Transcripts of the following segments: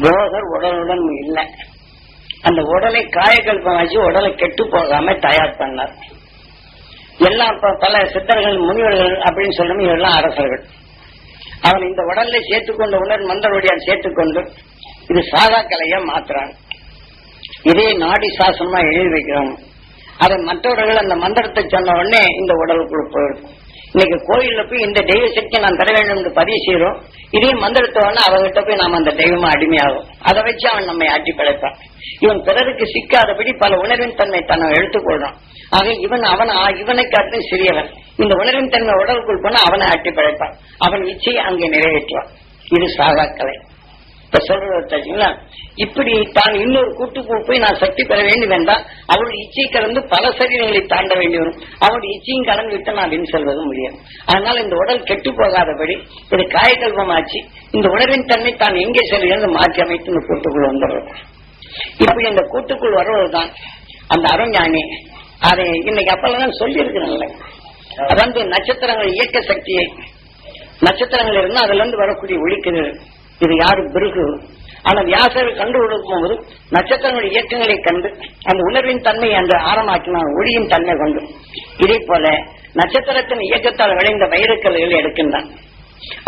போகர் உடலுடன் இல்லை. அந்த உடலை காயக்கல்பமாச்சு உடலை கெட்டு போகாம தயார் பண்ணார். எல்லாம் பல சித்தர்கள் முனிவர்கள் அப்படின்னு சொல்லணும். இவெல்லாம் அரசர்கள். அவன் இந்த உடலை சேர்த்துக்கொண்ட உணர் மந்திரவடியால் சேர்த்துக்கொண்டு இது சாதா கலையா மாத்துறான். இதே நாடி சாசனமா எழுதி வைக்கிறான். அதை மற்றவர்கள் அந்த மந்திரத்தை சொன்ன உடனே இந்த உடலுக்குள்ள போயிடும். இன்னைக்கு கோயில்ல போய் இந்த தெய்வ சக்தியை நான் தர வேண்டும் என்று பதிவு செய்யறோம். இதே மந்திரத்தை வேணா அவங்ககிட்ட போய் நாம அந்த தெய்வமா அடிமையாகும். அதை வச்சு அவன் நம்மை ஆட்டி படைப்பான். இவன் பிறருக்கு சிக்காதபடி பல உணர்வின் தன்மை தன்னை எடுத்துக்கொள்றான். ஆக இவனை காட்டும் சிறியவன். இந்த உணர்வின் தன்மை உடலுக்குள் போனா அவனை ஆட்டி படைப்பான். அவன் இச்சையை அங்கே நிறைவேற்றுவான். இது சாகாக்கலை. இப்ப சொல்றீங்களா, இப்படி தான் இன்னொரு கூட்டுக்குள் போய் நான் சக்தி பெற வேண்டும் என்றால் அவருடைய இச்சை கலந்து பல சரீரங்களை தாண்ட வேண்டி வரும். அவருடைய இச்சையும் கலந்து விட்டு நான் வின் செல்வது முடியும். அதனால இந்த உடல் கெட்டு போகாதபடி இது காயக்கல்பமாச்சு இந்த உணர்வின் தன்மை தான் எங்கே செல்கிறது மாற்றி அமைத்து இந்த கூட்டுக்குள் வந்துடுறது. இப்படி இந்த கூட்டுக்குள் வருவதுதான் அந்த அருஞானி. அதை இன்னைக்கு அப்பெல்லாம் சொல்லி இருக்கிறாங்கல்ல, அதாவது நட்சத்திரங்கள் இயக்க சக்தியை நட்சத்திரங்கள் இருந்தா அதுல இருந்து வரக்கூடிய ஒளிக்குது. இது யாரு பிறகு ஆனா வியாசர் கண்டு கொடுக்கும் போது நட்சத்திரங்களுடைய இயக்கங்களை கண்டு அந்த உணர்வின் தன்மை என்று ஆரம்பமாக்கினான் ஒளியின் தன்மை கொண்டு. இதே போல நட்சத்திரத்தின் இயக்கத்தால் விளைந்த வைரக்கல்கள் எடுக்கின்றான்.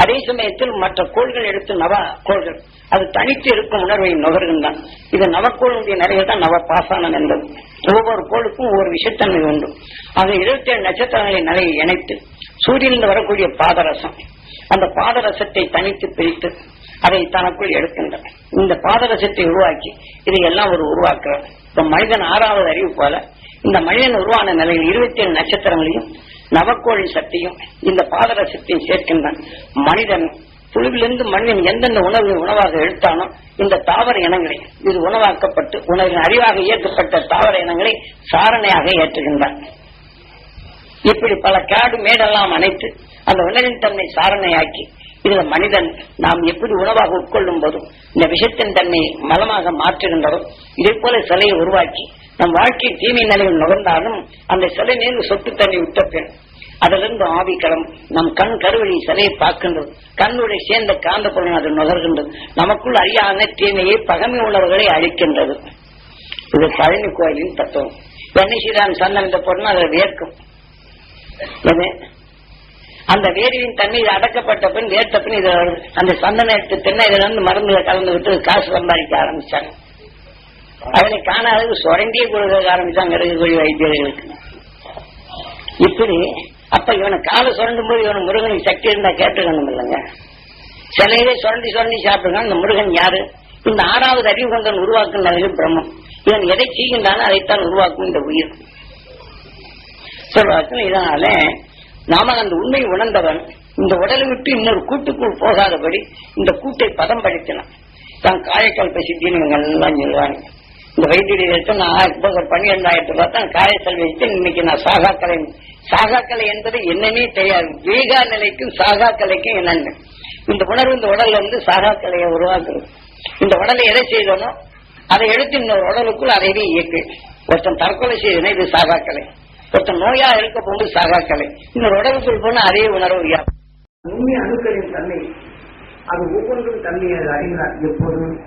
அதே சமயத்தில் மற்ற கோள்கள் எடுத்து நவ கோள்கள் அது தனித்து இருக்கும் உணர்வை நுகர்கின்றான். இது நவக்கோளுடைய நிறைய தான் நவ பாசானம் என்பது. ஒவ்வொரு கோளுக்கும் ஒவ்வொரு விஷத்தன்மை உண்டு. ஆக 27 நட்சத்திரங்களை நிலையை இணைத்து சூரியனில் வரக்கூடிய பாதரசம் அந்த பாதரசத்தை தனித்து பிரித்து அதை தனக்குள் எடுக்கின்றன. இந்த பாதரசத்தை உருவாக்கி இதையெல்லாம் ஒரு உருவாக்குறார். இப்ப மனிதன் 6வது அறிவு போல இந்த மனிதன் உருவான நிலையில் 27 நட்சத்திரங்களையும் நவக்கோளின் சக்தியும் இந்த பாதரசத்தையும் சேர்க்கின்றான். மனிதன் புழுவிலிருந்து மனிதன் எந்தெந்த உணவாக எடுத்தானோ இந்த தாவர இனங்களை இது உணவாக்கப்பட்டு உணவின் அறிவாக இயக்கப்பட்ட தாவர இனங்களை சாரணையாக ஏற்றுகின்றான். இப்படி பல காடு மேடெல்லாம் அணைத்து அந்த உணவின் தன்மை சாரணையாக்கி இதுல மனிதன் நாம் எப்படி உணவாக உட்கொள்ளும் போதும் இந்த விஷத்தின் தன்மை மலமாக மாற்றுகின்றதும் இதே போல சிலையை உருவாக்கி நம் வாழ்க்கை தீமை நிலையில் நுகர்ந்தாலும் அந்த சிலை மீது சொட்டு தண்ணி விட்ட பின் அதிலிருந்து ஆவி களம் நம் கண் கருவழி சிலையை பார்க்கின்றது. கண்ணுடைய சேர்ந்த காந்த பொருள் அது நுகர்கின்றது. நமக்குள் அறியாத தீமையை பகமை உணர்வுகளை அழிக்கின்றது. இது பழனி கோயிலின் தத்துவம். எண்ணெய் சீரான் சந்தனத்தை போடணும் அதை வேர்க்கும். அந்த வேரியின் தன்மை இது அடக்கப்பட்ட பின் வேர்த்த பின் இது அந்த சந்தன எடுத்து தின்ன இதுல இருந்து மருந்துகளை கலந்து விட்டு காசு சம்பாதிக்க ஆரம்பிச்சாங்க. அதனை காணாத சுரண்டியே கொடுக்க ஆரம்பிச்சாங்க வைத்தியர்களுக்கு. இப்படி அப்ப இவனை காலை சுரண்டும் போது இவனை முருகனுக்கு சக்தி இருந்தா கேட்டுக்கணும் இல்லைங்க. சிலையிலே சுரண்டி சுரண்டி சாப்பிடுங்க. இந்த முருகன் யாரு? இந்த 6வது அறிவு கொண்டன் உருவாக்கும் நிலையில் பிரம்மம். இவன் எதை செய்கின்றானோ அதைத்தான் உருவாக்கும் இந்த உயிர் சொல்வார்கள். இதனால நாம அந்த உண்மை உணர்ந்தவன் இந்த உடலை விட்டு இன்னொரு கூட்டுக்குள் போகாதபடி இந்த கூட்டை பதம் படுத்தினான். தான் காயக்கல்ப சித்தின்னு இவங்க எல்லாம் சொல்லுவாங்க. இந்த வைத்தியத்தை நான் 12,000 ரூபாய் தான் காயக்கல்வி வச்சு இன்னைக்கு நான் சாகாக்கலை. சாகாக்கலை என்பது என்னன்னே தெரியாது. வேகா நிலைக்கும் சாகாக்கலைக்கும் என்னன்னு இந்த உணர்வு இந்த உடல்ல இருந்து சாகாக்கலையை உருவாக்குறது. இந்த உடலை எதை செய்தனோ அதை எடுத்து இன்னொரு உடலுக்குள் அதைவே இயக்கு. ஒருத்தன் தற்கொலை செய்தனா இது சாகாக்கலை. ஒருத்தன் நோயா இருக்க போது சாகாக்கலை. இன்னொரு உடலுக்குள் போனா அதே உணர்வு உண்மை அணுக்களின் தன்மை அது ஒவ்வொன்றும் தன்மையை அறிகிறார். எப்போதும்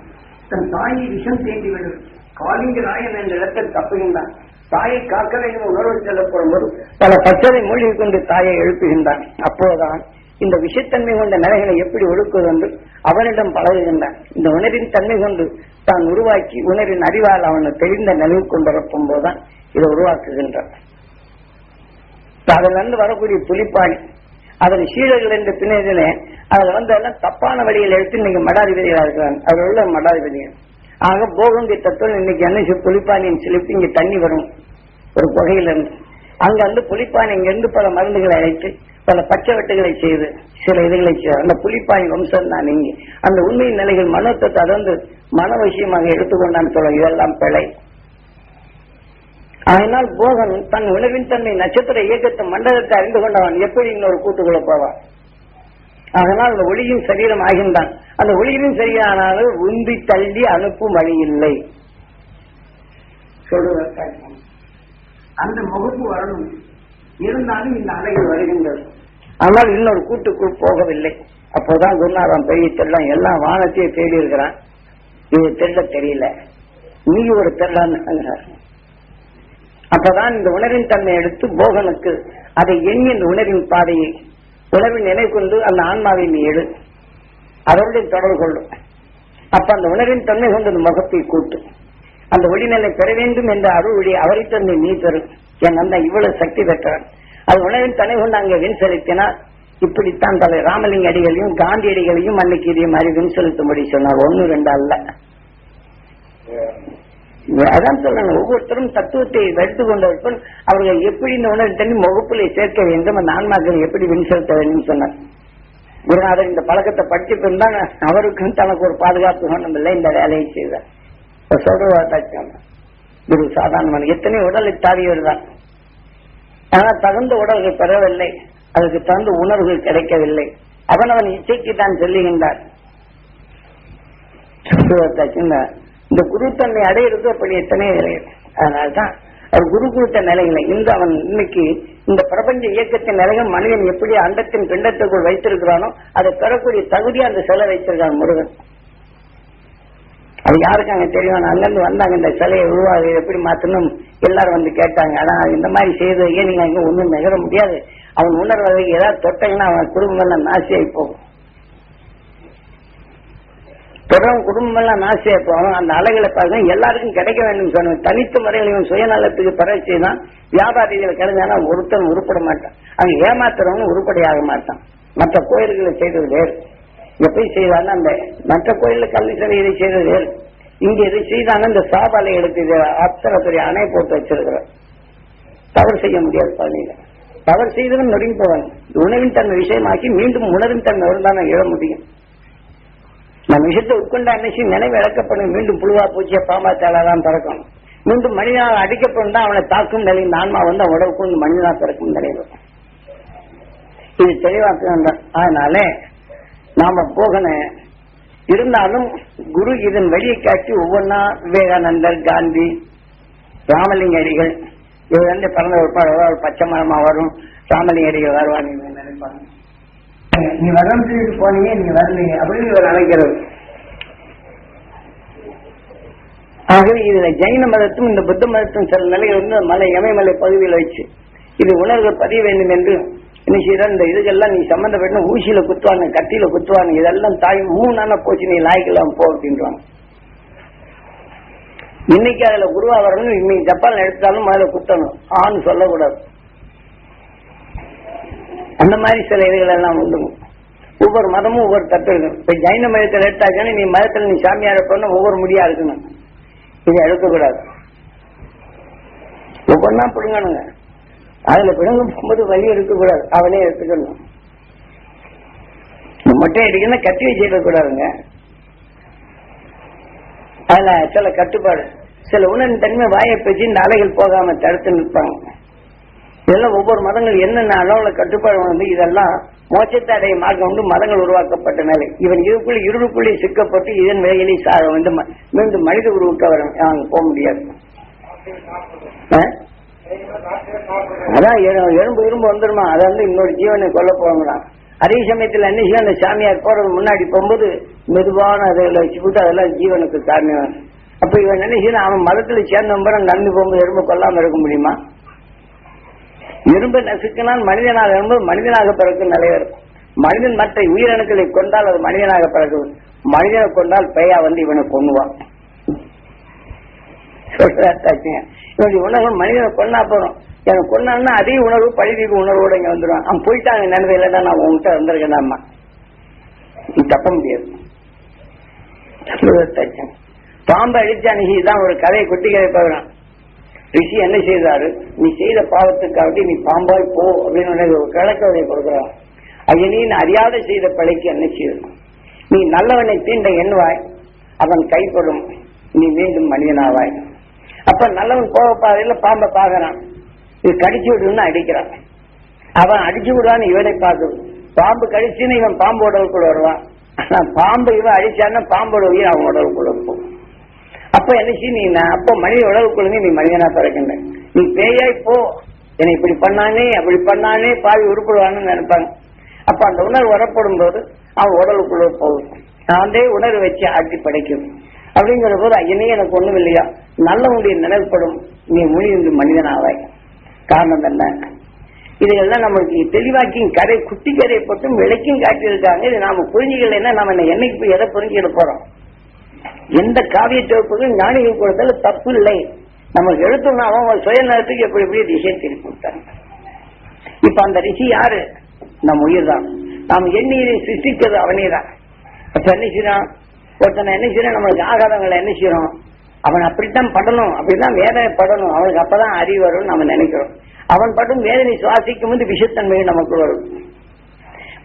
தன் தாயை விஷம் தேண்டிவிடும் காலிங்க ராயன் என்ற இடத்தில் தப்புகின்றான். தாயை காக்க வேண்டும் உணர்வு செல்லப்படும் போது பல பச்சதை மூழ்கி கொண்டு தாயை எழுப்புகின்றான். அப்போதுதான் இந்த விஷத்தன்மை கொண்ட நிலைகளை எப்படி ஒடுக்குவது என்று அவனிடம் பழகுகின்றான். இந்த உணரின் தன்மை கொண்டு தான் உருவாக்கி உணரின் அறிவால் அவனை தெரிந்த நிலைவு கொண்டிருக்கும் போதுதான் இதை உருவாக்குகின்றான். அதிலிருந்து வரக்கூடிய புலிப்பாணி அதன் சீடர்கள் என்ற பின்னதிலே அதில் எல்லாம் தப்பான வழியில் எடுத்து இன்னைக்கு மடாதிபதிகளாக இருக்கிறாங்க. அதில் உள்ள மடாதிபதிகள் ஆக போகுங்கிற தத்துவம் இன்னைக்கு என்ன புலிப்பானியின் சிலிப்பு இங்க தண்ணி வரும் ஒரு புகையிலிருந்து அங்க வந்து புலிப்பானி இங்கிருந்து பல மருந்துகளை அழைத்து பல பச்சை வெட்டுகளை செய்து சில இதுகளை செய்ய அந்த புலிப்பானி வம்சம் தான் நீங்க அந்த உண்மையின் நிலைகள் மனோத்தத்தை அதந்து மன விஷயமாக எடுத்துக்கொண்டான்னு சொல்ல இதெல்லாம் பிழை. அதனால் போகன் தன் உணர்வின் தன்மை நட்சத்திர இயக்கத்தை மண்டலத்தை அறிந்து கொண்டவன் எப்படி இன்னொரு கூட்டுக்குள்ள போவான். அதனால் அந்த ஒளியின் சரீரம் ஆகின்றான். அந்த ஒளியின் சரியானாலும் உந்தி தள்ளி அனுப்பும் வழி இல்லை சொல்வதற்காக அந்த முகப்பு வரணும். இருந்தாலும் இந்த அலைகள் வருகின்றது. ஆனால் இன்னொரு கூட்டுக்குள் போகவில்லை. அப்போதான் குருநாதன் பெரிய செல்லம் எல்லாம் வானத்தையே தேடி இருக்கிறான். இது திருட தெரியல, நீ ஒரு திருடான். அப்பதான் இந்த உணர்வின் தன்மை எடுத்து போகனுக்கு அதை எண்ணி அந்த உணர்வின் பாதையை உணர்வின் நினை கொண்டு அந்த ஆன்மாவை நீ எடு, அதோடைய தொடர்பு கொள்ளும். அப்ப அந்த உணர்வின் தன்மை கொண்டு அந்த முகத்தை கூட்டு, அந்த ஒளிநிலை பெற வேண்டும் என்ற அருள் ஒளி அவரை தன்னை நீ பெறும். என் அந்த இவ்வளவு சக்தி பெற்றான். அது உணர்வின் தன்மை கொண்டு அங்கே வெண் செலுத்தினார். இப்படித்தான் தலை ராமலிங்க அடிகளையும் காந்தி அடிகளையும் அன்னைக்கு இதே மாதிரி வெண் செலுத்தும்படி சொன்னார். 1-2 அல்ல. அதான் சொல்லணும், ஒவ்வொருத்தரும் தத்துவத்தை எடுத்துக் கொண்டவர்கள் அவர்கள் எப்படி இந்த உணர்வு தண்ணி முகப்பிலே சேர்க்க வேண்டும், அந்த ஆன்மாக்கள் எப்படி வெண் செலுத்த வேண்டும் சொன்னார். குருநாதர் இந்த பழக்கத்தை படிச்சுட்டு இருந்தால் அவருக்கும் தனக்கு ஒரு பாதுகாப்பு ஒன்றும் இல்லை, இந்த வேலையை செய்தார். சொல்றாங்க குரு சாதாரணமான எத்தனை உடலை தாவியவர் தான். ஆனால் தகுந்த உடல்கள் பெறவில்லை, அதுக்கு தகுந்த உணர்வுகள் கிடைக்கவில்லை. அவன் இச்சைக்கு தான் சொல்லுகின்றார். இந்த குருத்தன்மை அடையிறது அப்படி எத்தனை நிலைகள். அதனால்தான் அவர் குரு கொடுத்த நிலைகளை இந்த அவன் இன்னைக்கு இந்த பிரபஞ்ச இயக்கத்தின் நிலைகள் மனிதன் எப்படி அண்டத்தின் பிண்டத்துக்குள் வைத்திருக்கிறானோ அதை பெறக்கூடிய தகுதியா அந்த சிலை வைத்திருக்கான் முருகன். அது யாருக்கு அங்க தெரியும்? அங்கிருந்து வந்தாங்க, இந்த சிலையை உருவாக எப்படி மாத்தணும் எல்லாரும் வந்து கேட்டாங்க. ஆனா இந்த மாதிரி செய்தது ஏன் நீங்க அங்க ஒண்ணும் நகர முடியாது, அவன் உணர்வதை ஏதாவது தொட்டீங்கன்னா அவன் குடும்பம் எல்லாம் நாசியாகி போகும். தொடரும் குடும்பம் எல்லாம் நாசியா போகும். அந்த அலைகளை பார்க்க எல்லாருக்கும் கிடைக்க வேண்டும் சொன்ன தனித்த முறையில் சுயநலத்துக்கு பரட்சி தான் வியாபாரிகளை கிடைஞ்சானா ஒருத்தன் உருப்பட மாட்டான். அங்க ஏமாத்துறவங்க உருப்படியாக மாட்டான். மற்ற கோயில்களை செய்தது வேறு, இங்க போய் செய்தாங்க. அந்த மற்ற கோயில்ல கல்வி சிலை இதை செய்தது வேறு, இங்க இதை செய்தாங்க. இந்த சாபாலை எடுத்து அத்தனை அணை போட்டு வச்சிருக்கிற தவறு செய்ய முடியாது. பழனியில தவறு செய்தவன் நொறுங்கி போவாங்க. உணவின் தன்மை விஷயமாக்கி மீண்டும் உணவின் தன்மை இருந்தால் எழ முடியும். நம்ம விஷயத்தை உட்கொண்ட அன்னைக்கு நினைவு இழக்கப்படும். மீண்டும் புழுவா பூச்சிய பாம்பா தேடாதான் பிறக்கணும். மீண்டும் மனிதனால் அடிக்கப்படும் தான் அவனை தாக்கும் நிலை. ஆன்மா வந்து அவன் உடவுக்கு மனிதனா பிறக்கும் நிலையில் இது தெளிவாக்க. அதனால நாம போகணும். இருந்தாலும் குரு இதன் வழியை காட்டி ஒவ்வொன்னா விவேகானந்தர், காந்தி, ராமலிங்க அடிகள் இவங்க பிறந்த ஒரு பச்சை மரமா வரும். ராமலிங்க அடிகள் வருவாங்க நினைப்பாங்க. நீ வரந்து போனீங்க, நீங்க வரலீங்க அப்படின்னு இவர் அழைக்கிறது. ஆகவே இதுல ஜெயின மதத்தும் இந்த புத்த மதத்தும் சில நிலையில் வந்து மலை இமயமலை பகுதியில் வச்சு இது உணர்வு பதிய வேண்டும் என்று என்ன செய்யற. இந்த இதுக்கெல்லாம் நீ சம்பந்தப்பட்ட ஊசியில குத்துவாங்க, கத்தியில குத்துவாங்க, இதெல்லாம் தாய் 3 நாளா போச்சு, நீ லாய்க்கெல்லாம் போ அப்படின்றாங்க. இன்னைக்கு அதுல குருவா வரணும். இன்னைக்கு ஜப்பான் எடுத்தாலும் முதல்ல குத்தணும், ஆன்னு சொல்லக்கூடாது. அந்த மாதிரி சில இதுகள் எல்லாம் உண்டு. ஒவ்வொரு மதமும் ஒவ்வொரு தட்டு இருக்கும். இப்ப ஜைன மதத்தில் எடுத்தாச்சுன்னா நீ மதத்தில் நீ சாமியார பண்ண ஒவ்வொரு முடியா இருக்கணும், இதை எடுக்கக்கூடாது. ஒவ்வொன்னா பிடுங்கணுங்க. அதுல பிடுங்க போகும்போது வழி இருக்கக்கூடாது, அவனே எடுத்துக்கணும். மொட்டை அடிக்கணும், கத்தி வச்சு எடுக்கக்கூடாதுங்க. அதுல சில கட்டுப்பாடு, சில உணர்வின் தன்மை வாயை பேச்சு இந்த அலைகள் போகாம தடுத்து நிற்பாங்க. இதெல்லாம் ஒவ்வொரு மதங்கள் என்னென்ன அளவுல கட்டுப்பாடு வந்து இதெல்லாம் மோட்சத்தை அடைய மார்க்கம் வந்து மதங்கள் உருவாக்கப்பட்ட நிலை. இவன் இதுக்குள்ள இருளுக்குள்ளே சிக்கப்பட்டு இதன் விலையிலே வந்து மீண்டும் மனித உருவுக்கு அவன் போக முடியாது. அதான் எறும்பு வந்துருமா, அதை வந்து இன்னொரு ஜீவனை கொல்ல போகிறான். அதே சமயத்துல என்ன செய்ய, அந்த சாமியார் போறது முன்னாடி போகும்போது மெதுவான அதில் வச்சுக்கிட்டு அதெல்லாம் ஜீவனுக்கு காரணம். அப்ப இவன் என்ன செய்ய, அவன் மதத்துல சேர்ந்தவன் நடந்து போகும்போது எறும்பு கொல்லாம இருக்க முடியுமா? எறும்பை நசுக்கினால் மனிதனாக இருக்கும்போது மனிதனாக பிறக்கும் நிலை இருக்கும். மனிதன் மற்ற உயிரணுக்களை கொண்டால் அது மனிதனாக பிறக்கும். மனிதனை கொண்டால் பெயா வந்து இவனை கொண்டுவான். இவனுடைய உணர்வு மனிதனை கொண்டா போறோம். எனக்கு கொண்டான்னா அதே உணர்வு பழிதீர்வு உணர்வோட இங்க வந்துடுவான். அவன் போயிட்டாங்க நினைவு இல்லைன்னா நான் உங்ககிட்ட வந்திருக்கேன்டாமா, நீ தப்ப முடியாது. பாம்பை அடிச்சா நீதான் ஒரு கதையை குட்டி கதை பார்க்கிறான். ரிஷி என்ன செய்தாரு, நீ செய்த பாவத்துக்காக நீ பாம்பாய் போ அப்படின்னு ஒரு கிழக்கவதை கொடுக்கிறான். ஐயனி அறியாத செய்த பழிக்கு என்ன செய்யும், நீ நல்லவனை தீண்ட எண்ணுவாய், அவன் கைப்படும், நீ மீண்டும் மனிதனாவாய். அப்ப நல்லவன் போக பாதையில பாம்பை பாக்குறான், இது கடிச்சு விடுன்னு அடிக்கிறான். அவன் அடிச்சு விடுவான்னு இவனை பார்க்கணும். பாம்பு கடிச்சுன்னு இவன் பாம்பு உடலுக்குள்ள வருவான். ஆனா பாம்பு இவன் அடிச்சான்னா பாம்போட உயிர் அவன் உடலுக்குள்ள போகும். அப்ப என்ன செய்ய, நீ அப்போ மனித உடலுக்குள்ள நீ மனிதனா பிறக்கின்ற, நீ பேயாய் போ, என்னை இப்படி பண்ணானே அப்படி பண்ணானே பாவி உருப்படுவான்னு நினைப்பாங்க. அப்ப அந்த உணர்வு வரப்படும் போது அவன் உடலுக்குள்ள போகும். அதே உணர்வு வச்சு ஆட்டி படைக்கும். அப்படிங்கிற போது ஐயனே எனக்கு ஒண்ணும் இல்லையா, நல்லவனுடைய நினைவுப்படும் நீ முனிந்து மனிதனாவாய். காரணம் என்ன? இதெல்லாம் நம்மளுக்கு தெளிவாக்கி கரை குட்டி கரையை போட்டும் விளக்கும் காட்டியிருக்காங்க. இது நாம புரிஞ்சுக்கலைன்னா நம்ம என்னைக்கு போய் எதை புரிஞ்சுக்கிட போறோம்? எந்த காவிய தொகுப்புக்கும் ஞானிகள் கொடுத்தாலும் தப்பு இல்லை. நமக்கு எடுத்தோம்னா அவன் சுய நேரத்துக்கு எப்படி எப்படி திசை திருப்பி விட்டாங்க. இப்ப அந்த ரிஷி யாரு? நம் உயிர் தான். நாம் எண்ணீரை சிருஷ்டிக்கிறது அவனே தான். அப்ப என்ன செய்யறான்? ஒருத்தனை என்ன செய்யறான்? நம்மளுக்கு ஆகாதவங்களை என்ன செய்யறோம்? அவன் அப்படித்தான் படணும், அப்படிதான் வேதனை படணும், அவனுக்கு அப்பதான் அறிவு வரும்னு நம்ம நினைக்கிறோம். அவன் பட்டும் வேதனை சுவாசிக்கும் போது விஷத்தன்மை நமக்கு வரும்.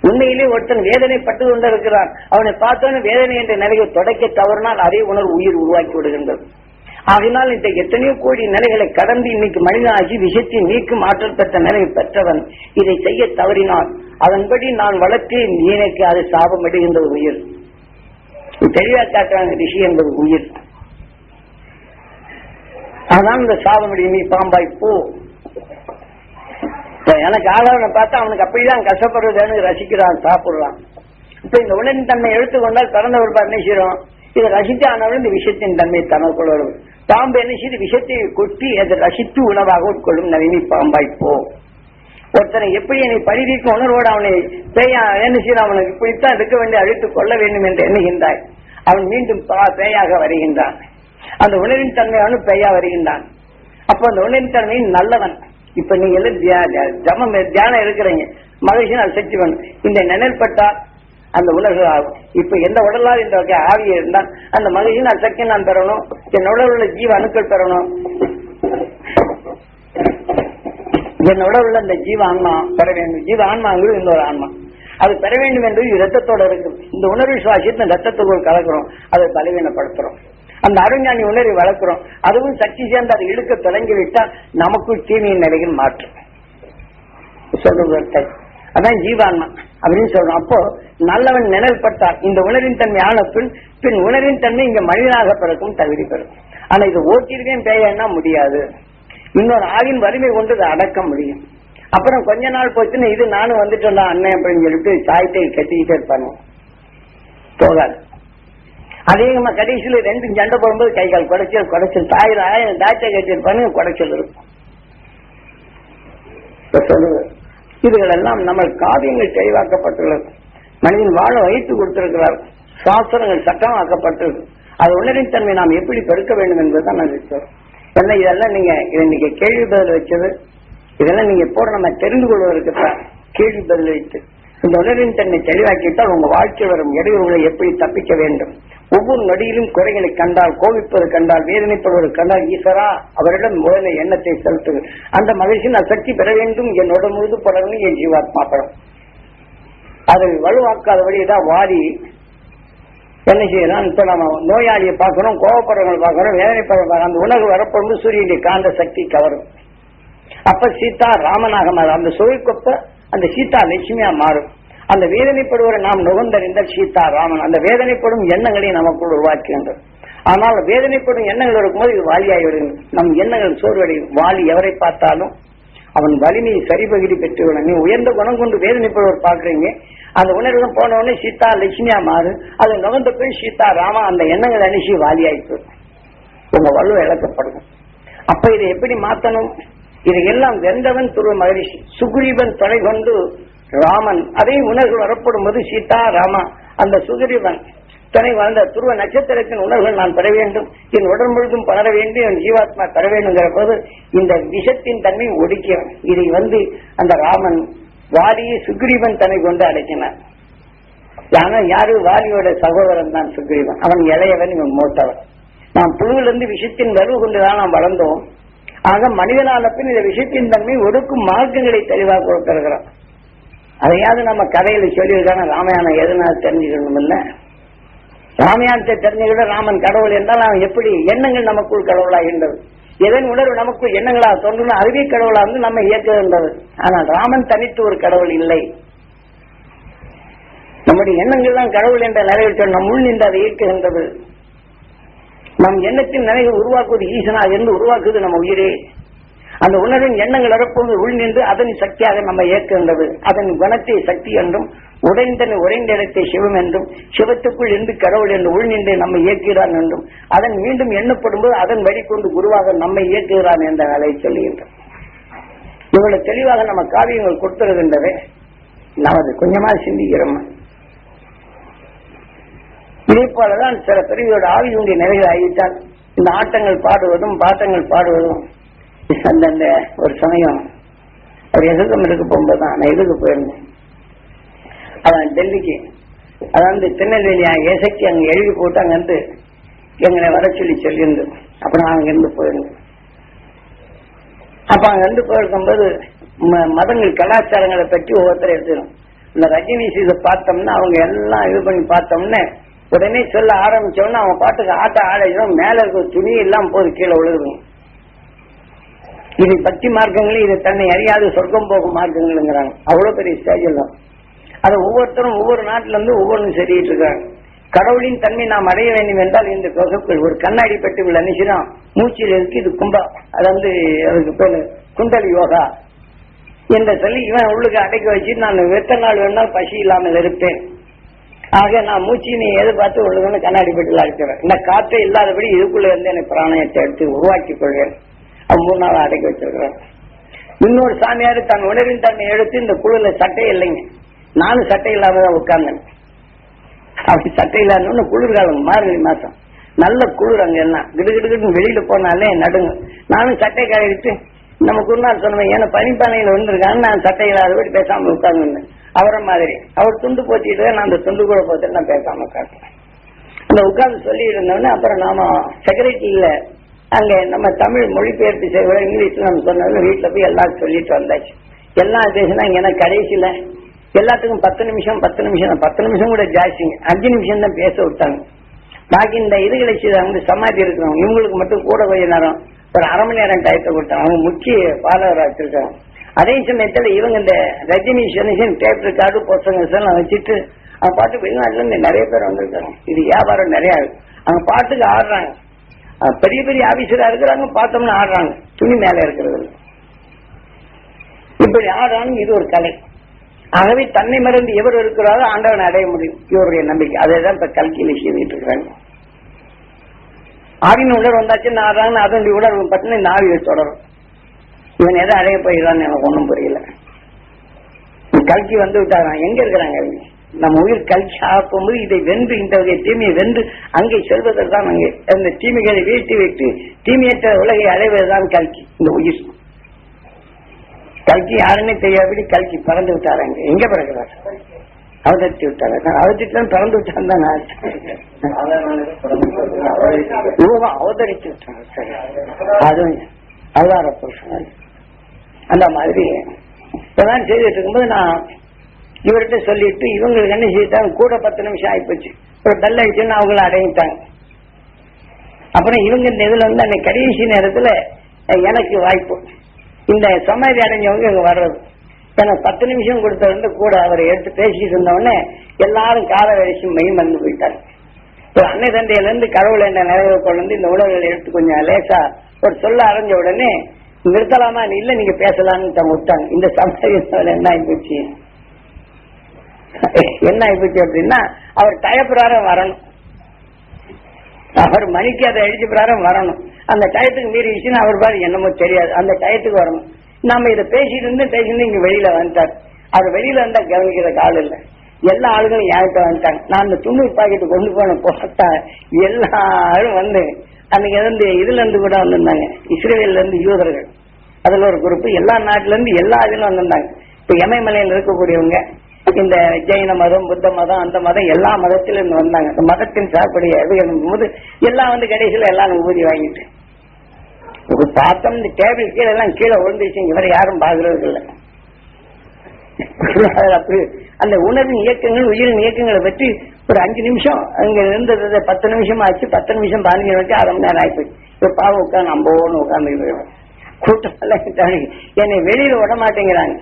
உண்மையிலே ஒருத்தன் வேதனைப்பட்டு கொண்டு இருக்கிறான், அவனை பார்த்தோன்னு வேதனை என்ற நிலையை தொடக்க தவறினால் அதே உணர்வு உயிர் உருவாக்கி விடுகின்றது. ஆகினால் இந்த எத்தனையோ கோடி நிலைகளை கடந்து இன்னைக்கு மனிதனாகி விஷத்தை நீக்கும் ஆற்றல் பெற்ற நிலையை பெற்றவன் இதை செய்ய தவறினால் அதன்படி நான் வளர்த்தேன், எனக்கு அது சாபம் அடைகின்றது உயிர். தெளிவா காட்டுறாங்க, ரிஷி என்பது உயிர். அதான் இந்த சாபம் அடையும். நீ பாம்பாய் போ. எனக்கு ஆகாரனை பார்த்தா அவனுக்கு அப்படிதான் கஷ்டப்படுறதுன்னு ரசிக்கிறான், சாப்பிடுறான். இப்ப இந்த உணர்வின் தன்மை எடுத்துக்கொண்டால் பிறந்த ஒரு என்ன செய்யறோம்? இதை ரசித்து ஆனாலும் இந்த விஷயத்தின் தன்மை தனக்குள்ள வரும். பாம்பு என்ன செய்து விஷத்தை கொட்டி அதை ரசித்து உணவாக உட்கொள்ளும். நவீனி பாம்பாய் போ. ஒருத்தனை எப்படி என்னை பரிதிக்கும் உணர்வோடு அவனை பேயா என்ன செய்ய அவனுக்கு இப்படித்தான் இருக்க வேண்டிய அழைத்துக் கொள்ள வேண்டும் என்று எண்ணுகின்றாய். அவன் மீண்டும் பேயாக வருகின்றான். அந்த உணர்வின் தன்மையான பேயா வருகின்றான். அப்ப அந்த உணர்வின் தன்மை நல்லவன். இப்ப நீங்க எல்லாம் தியானம் இருக்கிறீங்க, மகிழ்ச்சி அது சக்தி வேணும். இந்த நிழல்பட்டா அந்த உணர்வு ஆகும். இப்ப எந்த உடலால் இந்த வகை ஆவிய இருந்தால் அந்த மகிழ்ச்சியின் அது சக்தி நான் பெறணும், என் உடல் உள்ள ஜீவ அணுக்கள் பெறணும், என் உடல் உள்ள இந்த ஜீவ ஆன்மா பெற வேண்டும். ஜீவ ஆன்மாங்கிறது இன்னொரு ஆன்மா, அது பெற வேண்டும் என்பது ரத்தத்தோட இருக்கு. இந்த உணர்வு சுவாசித்து ரத்தத்துக்குள் கலக்கிறோம், அதை பலவீனப்படுத்துறோம். அந்த அருஞானி உணர்வை வளர்க்கிறோம், அதுவும் சக்தி சேர்ந்து அதை இழுக்க தொடங்கிவிட்டால் நமக்குள் தீமையின் நிலைகள் மாற்றும் சொல்றது. அதான் ஜீவான்மா அப்படின்னு சொல்றோம். அப்போ நல்லவன் நிழல்பட்டால் இந்த உணர்வின் தன்மை ஆன பின் உணர்வின் தன்மை இங்க மனிதனாக பிறக்கும், தகுதி பெறும். ஆனா இது ஓட்டிருக்கேன் பேயன்னா முடியாது. இன்னொரு ஆவின் வலிமை கொண்டு இதை அடக்க முடியும். அப்புறம் கொஞ்ச நாள் போச்சுன்னா இது நானும் வந்துட்டேன் அண்ணன் அப்படின்னு சொல்லிட்டு சாயத்தை கட்டிக்கிட்டே இருப்பாங்க, போகாது. அதிகமா கடைசியில் ரெண்டு சண்டை போடும்போது கை கால் குடைச்சல் தாயிரம் தாய்ச்சை கட்டியிருப்பாங்க, குடைச்சல் இருக்கும். இதுகள் எல்லாம் நம்ம காவியங்கள் தெளிவாக்கப்பட்டுள்ளது. மனிதன் வாழ வைத்து கொடுத்திருக்கிறார், சாஸ்திரங்கள் சட்டமாக்கப்பட்டிருக்கு. அது உணரின் தன்மை நாம் எப்படி பெருக்க வேண்டும் என்பதுதான் நான் சொல்றேன். ஏன்னா இதெல்லாம் நீங்க இன்னைக்கு கேள்வி பதில் வச்சது, இதெல்லாம் நீங்க எப்போது நம்ம தெரிந்து கொள்வதற்குத்தான் கேள்வி பதில் வைத்து இந்த உணர்வின் தன்மை தெளிவாக்கிட்டால் உங்க வாழ்க்கையில் வரும் இடையூறுகளை எப்படி தப்பிக்க வேண்டும். ஒவ்வொரு நொடியிலும் குறைகளை கண்டால், கோபிப்பது கண்டால், வேதனைப்படுவது கண்டால், ஈஸ்வரா அவரிடம் முதல எண்ணத்தை செலுத்துது. அந்த மகிழ்ச்சியின் சக்தி பெற வேண்டும், என்னோட முழுது படணும் என் ஜீவாத்மா படம். அதை வலுவாக்காதபடிதான் வாரி என்ன செய்யலாம். இப்ப நம்ம நோயாளியை பார்க்கணும், கோபப்படுறவங்களை பார்க்கணும், வேதனைப்படுற அந்த உணர்வு வரப்படும் சூரியனுடைய காந்த சக்தி கவரும். அப்ப சீதா ராமனாக மாறும். அந்த சுவைக்கொப்ப அந்த சீதா லட்சுமியா மாறும். அந்த வேதனைப்படுவரை நாம் நுகர்ந்தறிந்தால் சீதா ராமன் அந்த வேதனைப்படும் எண்ணங்களை நமக்குள் உருவாக்குகின்றது. ஆனால் வேதனைப்படும் எண்ணங்கள் இருக்கும்போது இது வாலியாகி வருகிறது. நம் எண்ணங்கள் சோர்வடையும். வாலி எவரை பார்த்தாலும் அவன் வலிமையை சரிபகுதி பெற்றுவிடும். நீ உயர்ந்த குணம் கொண்டு வேதனைப்படுவர் பார்க்குறீங்க, அந்த உணர்வு போனவொடனே சீதா லட்சுமியா மாறு. அது நுகர்ந்த போய் சீதா ராமா அந்த எண்ணங்கள் அணிச்சி வாலியாயிட்டு உங்க வலுவை இழக்கப்படுது. அப்ப இதை எப்படி மாற்றணும்? இதையெல்லாம் வென்றவன் துருவ மகரிஷி. சுக்ரீவன் துணை கொண்டு ராமன் அதே உணர்வு வரப்படும் போது சீதா ராமா அந்த சுக்ரீவன் துணை வாழ்ந்த துருவ நட்சத்திரத்தின் உணர்வுகள் நான் பெற வேண்டும், என் உடல் முழுதும் பலர வேண்டும், என் ஜீவாத்மா பெற வேண்டுங்கிற போது இந்த விஷத்தின் தன்மை ஒடுக்க இதை அந்த ராமன் வாலியை சுக்ரீவன் தன்னை கொண்டு அடைக்கினான். ஆனா யாரு? வாலியோட சகோதரன் தான் சுக்ரீவன். அவன் இளையவன், இவன் மூத்தவன். நாம் புழுவிலிருந்து விஷத்தின் வலுவு கொண்டுதான் நாம் வளர்ந்தோம். ஆக மனிதனான பின் இந்த விஷயத்தின் தன்மை ஒடுக்கும் மார்க்கங்களை தெளிவாக கொடுத்திருக்கிறோம். அதையாவது நம்ம கதையில சொல்லியிருக்கான ராமாயணம் எதனால தெரிஞ்சுக்கணும் இல்ல? ராமாயணத்தை தெரிஞ்சுக்கிட்ட ராமன் கடவுள் என்றால் அவன் எப்படி எண்ணங்கள் நமக்குள் கடவுளாகின்றது. எதன் உணர்வு நமக்குள் எண்ணங்களாக தோன்றும் அதுவே கடவுளா வந்து நம்ம இயக்குகின்றது. ஆனால் ராமன் தனித்து ஒரு கடவுள் இல்லை. நம்முடைய எண்ணங்கள் தான் கடவுள் என்ற நிலையில் நம் உள் நின்று அதை இயக்குகின்றது. நம் எண்ணத்தின் நிலையை உருவாக்குவது ஈசனா என்று உருவாக்குவது நம்ம உயிரே. அந்த உணர்வின் எண்ணங்கள் வரப்போது உள் நின்று அதன் சக்தியாக நம்ம இயக்குகின்றது. அதன் குணத்தை சக்தி என்றும் உறைந்த இடத்தை சிவம் என்றும் சிவத்துக்குள் இருந்து கடவுள் என்று உள் நின்று நம்மை இயக்குகிறான் என்றும் அதன் மீண்டும் எண்ணப்படும் போது அதன் வழிகொண்டு குருவாக நம்மை இயக்குகிறான் என்ற நிலையை சொல்லுகின்றோம். இவ்வளவு தெளிவாக நம்ம காவியங்கள் கொடுத்திருக்கின்றதே, நாம் அது கொஞ்சமா சிந்திக்கிறோமா? இதே போலதான் சில பிரிவோட ஆவியுடைய நிறைகள் ஆகிட்டால் இந்த ஆட்டங்கள் பாடுவதும் பாட்டங்கள் பாடுவதும் அந்தந்த ஒரு சமயம் ஒரு எதிர்க்கம் இருக்க போகும்போதுதான் நான் எதுக்கு போயிருந்தேன். அதான் டெல்லிக்கு, அதாவது திருநெல்வேலி இசைக்கு அங்க எழுதி போட்டு அங்கிருந்து எங்களை வர சொல்லியிருந்தோம். அப்புறம் அங்கிருந்து போயிருந்தோம். அப்ப அங்கிருந்து போயிருக்கும்போது மதங்கள் கலாச்சாரங்களை பற்றி ஒவ்வொருத்தரும் எடுத்துக்கணும். இந்த ரஜினி இதை பார்த்தோம்னா அவங்க எல்லாம் இது பண்ணி பார்த்தோம்னா உடனே சொல்ல ஆரம்பிச்சோம்னா அவன் பாட்டுக்கு ஆட்ட ஆடையும் மேல இருக்க துணி எல்லாம் போது கீழே விழுதுங்க. இது பக்தி மார்க்கங்களே இது தன்னை அறியாது சொர்க்கம் போகும் மார்க்கங்கள்ங்கிறாங்க. அவ்வளவு பெரிய ஸ்டேஜ் எல்லாம் அதை ஒவ்வொருத்தரும் ஒவ்வொரு நாட்டில இருந்து ஒவ்வொன்றும் சொல்லிட்டு இருக்காங்க. கடவுளின் தன்மை நாம் அடைய வேண்டும் என்றால் இந்த தொகுப்புகள் ஒரு கண்ணாடி பெட்டுக்குள்ள நினைச்சுதான் மூச்சில் இருக்கு. இது கும்பா, அதாவது அதுக்கு பேரு குண்டலி யோகா என்ற சொல்லி இவன் உள்ளுக்கு அடைக்க வச்சு நான் எத்தனை நாள் வேணாலும் பசி இல்லாமல் இருப்பேன். ஆக நான் மூச்சினை எதிர்பார்த்து உள்ளதுன்னு கண்ணாடி பெட்டில் அடைக்கிறேன். இந்த காற்றே இல்லாதபடி இதுக்குள்ள இருந்து எனக்கு பிராணயத்தை எடுத்து உருவாக்கி கொள்வேன். 3 நாள் அடைக்க வச்சிருக்கிறேன். இன்னொரு சாமியாரு தன் உணவின் தன்னை எடுத்து இந்த குழுல சட்டை இல்லைங்க, நானும் சட்டை இல்லாமதான் உட்கார்ந்தேன். அப்படி சட்டை இல்லாத குளிர்காலம் மார்கழி மாசம் நல்ல குளிர், அங்க எல்லாம் கிடுகிடுன்னு வெளியில போனாலே நடுங்க. நானும் சட்டை கழிட்டு நம்ம குருநாள் சொன்னேன், ஏன்னா பனிப்பானையில வந்திருக்காங்க, நான் சட்டை இல்லாதபடி பேசாம உட்கார்ந்து அவரை மாதிரி அவர் துண்டு போத்திட்டு நான் அந்த துண்டு கூட போட்டு நான் பேசாம உட்கார்ந்தேன். அந்த உட்கார்ந்து சொல்லி இருந்தோடனே அப்புறம் நாம செக்ரட்டரியில அங்க நம்ம தமிழ் மொழிபெயர்ப்பு செய்வ இங்கிலீஷ்ல நம்ம சொன்னது வீட்டுல போய் எல்லாரும் சொல்லிட்டு வந்தாச்சு. எல்லாம் பேசினா இங்க கடைசியில எல்லாத்துக்கும் 10 நிமிஷம் 10 நிமிஷம் கூட ஜாஸ்திங்க, 5 நிமிஷம் தான் பேச விட்டாங்க. பாக்கி இந்த இதுகளை வந்து சமாதி இருக்கிறவங்க இவங்களுக்கு மட்டும் கூட கொஞ்ச நேரம் ஒரு 1/2 மணி நேரம் டயத்தை கொடுத்தாங்க. அவங்க முக்கிய பாலகராக வச்சிருக்காங்க. அதே சமயத்துல இவங்க இந்த ரஜினி சனிஷன் டேப் ரெக்கார்டு புத்தகங்கள் எல்லாம் வச்சுட்டு அவங்க பாட்டு வெளிநாட்டுல இருந்து நிறைய பேர் வந்திருக்காங்க. இது வியாபாரம் நிறைய இருக்கு. அவங்க பாட்டுக்கு ஆடுறாங்க, பெரிய பெரிய ஆபீசரா இருக்கிறாங்க, பார்த்தோம்னா ஆடுறாங்க, துணி மேல இருக்கிறது இப்படி ஆடுறாங்க. இது ஒரு கலை. ஆகவே தன்னை மறந்து எவர் இருக்கிறாரோ ஆண்டவன் அடைய முடியும், இவருடைய நம்பிக்கை. அதைதான் இப்ப கல்கியில செய்துட்டு இருக்கிறாங்க. ஆவின் உடல் வந்தாச்சுன்னு ஆடுறாங்கன்னு அதனுடைய உடல் பார்த்தீங்கன்னா இந்த ஆவியை தொடரும். இவன் எதை அடைய போயிடறான்னு எனக்கு ஒன்றும் புரியல. கல்கி வந்து விட்டாங்க, எங்க இருக்கிறாங்க நம்ம உயிர் கல்கி ஆகும்போது இதை வென்று இந்த வகை தீமையை வென்று அங்கே செல்வதற்கான், அங்கே அந்த தீமைகளை வீழ்த்தி வைத்து தீமையற்ற உலகை அடைவதுதான் கல்கி. இந்த உயிர் கல்கி யாருன்னே தெரியாதபடி கல்கி பறந்து விட்டாராங்க. எங்க பிறகுறாரு? அவதரித்து விட்டாரு. அவதரித்தான் பறந்து விட்டான் தான் அவதரித்து விட்டாங்க. சரி, அது அவதார புருஷன். அந்த மாதிரி இப்பதான் செய்துட்டு இருக்கும்போது நான் இவர்கிட்ட சொல்லிட்டு இவங்களுக்கு என்ன செய்தாங்க, கூட 10 நிமிஷம் ஆயிப்போச்சு. ஒரு டல் ஆயிடுச்சுன்னு அவங்கள அடையிட்டாங்க. அப்புறம் இவங்க இந்த இதுல வந்து அந்த கடைசி நேரத்துல எனக்கு வாய்ப்பு இந்த சமாதி அடைஞ்சவங்க இங்க வர்றது. ஏன்னா 10 நிமிஷம் கொடுத்த வந்து கூட அவரை எடுத்து பேசிட்டு இருந்தவொடனே எல்லாரும் கால வரிசை மெய் மறந்து போயிட்டாங்க. அன்னை தந்தையில இருந்து கடவுள் என்ற நிறைவு கொண்டு வந்து இந்த உணவுகளை எடுத்து கொஞ்சம் லேசா ஒரு சொல்ல அடைஞ்ச உடனே நிறுத்தலாமா இல்ல நீங்க பேசலாம்னு விட்டாங்க. இந்த சமாதி என்ன ஆயிப்போச்சு அப்படின்னா அவர் டயப்பிராரம் வரணும், அவர் மணிக்கு அதை எழுதி பிராரம் வரணும். அந்த டயத்துக்கு மீறி விஷயம் அவர் பாரு என்னமோ தெரியாது, அந்த டயத்துக்கு வரணும். நாம இதை பேசிட்டு இங்க வெளியில வந்துட்டார். அவர் வெளியில வந்தா கவனிக்கிற ஆள் இல்லை. எல்லா ஆளுகளும் யார்கிட்ட வந்துட்டாங்க. நான் அந்த துணி பாக்கெட்டு கொண்டு போன போட்டா எல்லாரும் வந்து அன்னைக்கு வந்து இதுல இருந்து கூட வந்திருந்தாங்க, இஸ்ரேல இருந்து யூதர்கள், அதுல ஒரு குரூப், எல்லா நாட்டுல இருந்து எல்லா இதுல வந்திருந்தாங்க. இப்ப எமயமலையில இருக்கக்கூடியவங்க இந்த ஜெயின மதம், புத்த மதம், அந்த மதம் எல்லா மதத்தில இருந்து வந்தாங்க. இந்த மதத்தின் சாப்பிடைய போது எல்லாம் வந்து கடைசியில எல்லாம் ஊதி வாங்கிட்டு பார்த்தோம். இந்த டேபிள் கீழே எல்லாம் கீழே விழுந்துச்சு. இவரை யாரும் பாக்குறது இல்லை. அப்படி அந்த உணர்வின் இயக்கங்கள் உயிரின் இயக்கங்களை பற்றி ஒரு 5 நிமிஷம் அங்க இருந்தது 10 நிமிஷம் ஆச்சு. 10 நிமிஷம் 15 நிமிஷம் 1/2 மணி நேரம் ஆயிப்போச்சு. இப்ப பாவம் உட்காந்து அம்போன்னு உட்காந்து கூட்டம் எல்லாம் என்னை வெளியில விட மாட்டேங்கிறாங்க.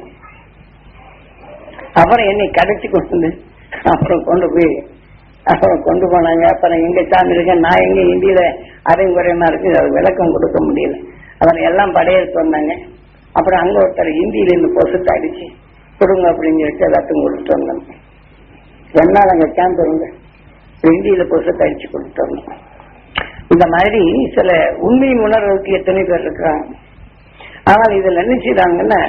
அப்புறம் என்னை கடைச்சி கொண்டு அப்புறம் கொண்டு போனாங்க. அப்புறம் எங்க சாமி இருக்க, நான் எங்க இந்தியில அரைங்குறையமா இருக்கு, அது விளக்கம் கொடுக்க முடியல. அப்புறம் எல்லாம் படையெடுத்து வந்தாங்க. அப்புறம் அங்க ஒருத்தர் இந்தியில இருந்து பொசுத்து அடிச்சு கொடுங்க அப்படின்னு சொல்லிட்டு எல்லாத்தையும் கொடுத்துட்டு வந்தாங்க. 2 நாள் அங்க கேம்ப் இருந்து இந்தியில புதுசத்தை அடிச்சு கொடுத்தோம். இந்த மாதிரி சில உண்மையின் உணர்வுக்கு எத்தனை பேர் இருக்கிறாங்க. ஆனால் இதுல என்ன செய்யறாங்கன்னா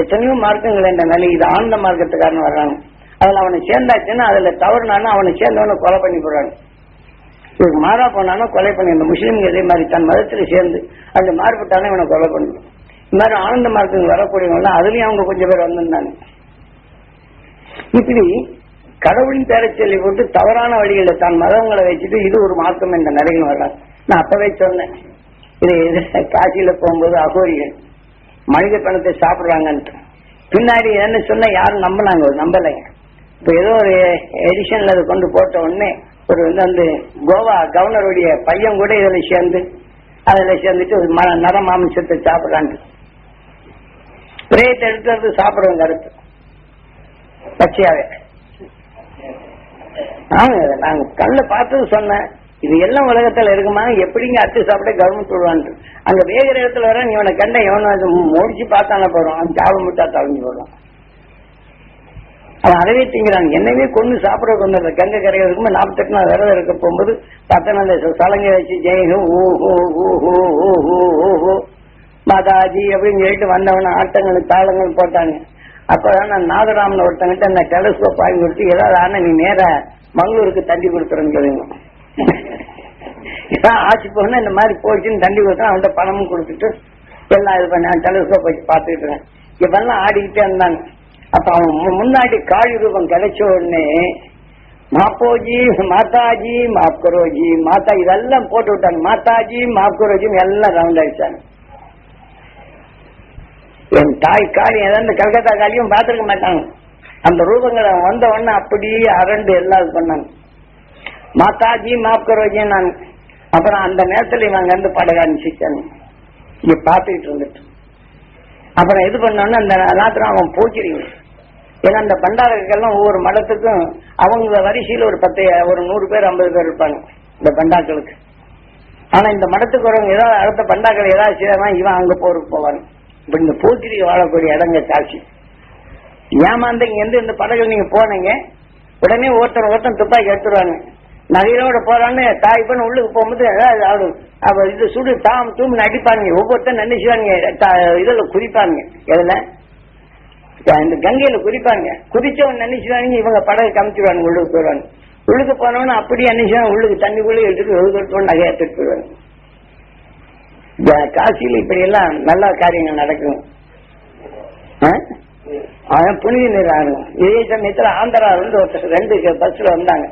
எத்தனையோ மார்க்கங்கள் என்ற நிலை இது ஆனந்த மார்க்கத்துக்காரன் வர்றாங்க. அதுல அவனை சேர்ந்தாச்சுன்னா அதுல தவறுனானா அவனை சேர்ந்தவனை கொலை பண்ணி போடுறாங்க. இதுக்கு மாறா போனாலும் கொலை பண்ணி இந்த முஸ்லீம்கள் இதே மாதிரி தன் மதத்துல சேர்ந்து அந்த மாறுபட்டாலும் இவனை கொலை பண்ணணும். இந்த மாதிரி ஆனந்த மார்க்கங்கள் வரக்கூடியவங்க அதுலயும் அவங்க கொஞ்சம் பேர் வந்திருந்தாங்க. இப்படி கடவுளின் பேரை சொல்லி போட்டு தவறான வழிகளை தான் மதங்களை வச்சுட்டு இது ஒரு மார்க்கம் என்ற நிலைகள் வர்றாங்க. நான் அப்பவே சொன்னேன், இது காசியில போகும்போது அகோரிகள் மனித பணத்தை சாப்பிடுறாங்கன்ட்டு. பின்னாடி என்ன சொன்ன யாரும் நம்பினாங்க, நம்பலைங்க. இப்ப ஏதோ ஒரு எடிஷன்ல அதை கொண்டு போட்ட உடனே ஒரு வந்து கோவா கவர்னருடைய பையன் கூட இதுல சேர்ந்துட்டு ஒரு நர மாமிசத்தை சாப்பிடறான்ட்டு பிரேத்தை எடுத்து சாப்பிடுவாங்க அடுத்து பச்சையாவே. ஆமாங்க, நாங்க கண்ண பார்த்தது சொன்னேன். இது எல்லாம் உலகத்துல இருக்குமா, எப்படிங்க அத்து சாப்பிட கவர்மெண்ட் விடுவான்ட்டு. அங்க வேகிற இடத்துல வர நீ இவனை கண்ட எவனை முடிச்சு பார்த்தானே போறோம், அவன் சாப்பிட முட்டா தவஞ்சு போடுறான். அவன் அறவே திங்கிறான். என்னவே கொண்டு சாப்பிட கொண்டு கங்கை கரையை இருக்கும்போது 48 நாள் விரதம் இருக்க போகும்போது பார்த்தா சலங்கை வச்சு ஜெய் ஓ மாதாஜி அப்படின்னு சொல்லிட்டு வந்தவன ஆட்டங்கள் தாளங்கள் போட்டாங்க. அப்பதான் நான் நாகராமன் ஒருத்தங்கிட்ட அந்த டெலஸ்கோப் வாங்கி கொடுத்து ஏதாவது ஆனா நீ நேர மங்களூருக்கு தண்டி கொடுத்துறேன்னு சொல்லுங்க. இதான் ஆட்சி போனா இந்த மாதிரி போச்சுன்னு தண்டி கொடுத்தா அவன்கிட்ட பணமும் கொடுத்துட்டு எல்லாம் இது பண்ண டெலஸ்கோப் வச்சு பார்த்துக்கிட்டு இருக்கேன். இப்பெல்லாம் ஆடிக்கிட்டே இருந்தாங்க. அப்ப அவன் முன்னாடி காளி ரூபம் கிடைச்ச உடனே மாப்போஜி மாதாஜி மாப்கரோஜி மாதா இதெல்லாம் போட்டு விட்டாங்க. மாதாஜி மாப்கரோஜின்னு எல்லாம் ரவுண்ட் அடிச்சாங்க. என் தாய் காளி ஏதாவது கல்கத்தா காளியும் பார்த்துருக்க மாட்டாங்க. அந்த ரூபங்களை வந்த உடனே அப்படியே அரண்டு எல்லாம் இது பண்ணாங்க. மாதாஜி மாப்கரோஜி நான். அப்புறம் அந்த நேரத்துல இவங்க வந்து படக அனுப்பிச்சாங்க. இங்க பார்த்துக்கிட்டு இருந்துட்டு அப்புறம் இது பண்ணோன்னு அந்த ராத்திரம் அவன் போச்சிருங்க. ஏன்னா அந்த பண்டாரர்கள்லாம் ஒவ்வொரு மடத்துக்கும் அவங்க வரிசையில் ஒரு 100 பேர் 50 பேர் இருப்பாங்க இந்த பண்டாக்களுக்கு. ஆனா இந்த மடத்துக்கு வரவங்க ஏதாவது அடுத்த பண்டாக்கள் ஏதாவது செய்யலாம் இவன் அங்க போவாங்க. இப்ப இந்த போக்கிரிக்கு வாழக்கூடிய இடங்க காட்சி ஏமாந்து இங்க இருந்து இந்த படகுல நீங்க போனீங்க உடனே ஒருத்தன் துப்பாக்கி எடுத்துருவாங்க. நகையோட போறான்னு தாய் பண்ண உள்ளுக்கு போகும்போது அவ இது சுடு தூம்னு அடிப்பாங்க. ஒவ்வொருத்தரும் நினைச்சுவாங்க இதுல குறிப்பாங்க. எதுல இந்த கங்கையில குறிப்பாங்க. குதிச்சவன் நினைச்சுவாங்க இவங்க படகு கமிச்சிருவாங்க. உள்ளுக்கு போயிடுவாங்க. உள்ளுக்கு போனவன அப்படியே நினைச்சுவாங்க உள்ளுக்கு தண்ணிக்குள்ளே எடுத்துட்டு ஒழுங்கு நகையை எடுத்துட்டு போயிடுவாங்க. காசியில இப்படி எல்லாம் நல்ல காரியங்கள் நடக்கும். புனித நீர் ஆகும். இதே சமயத்துல ஆந்திரா வந்து ஒருத்தர் 2 பஸ்ல வந்தாங்க.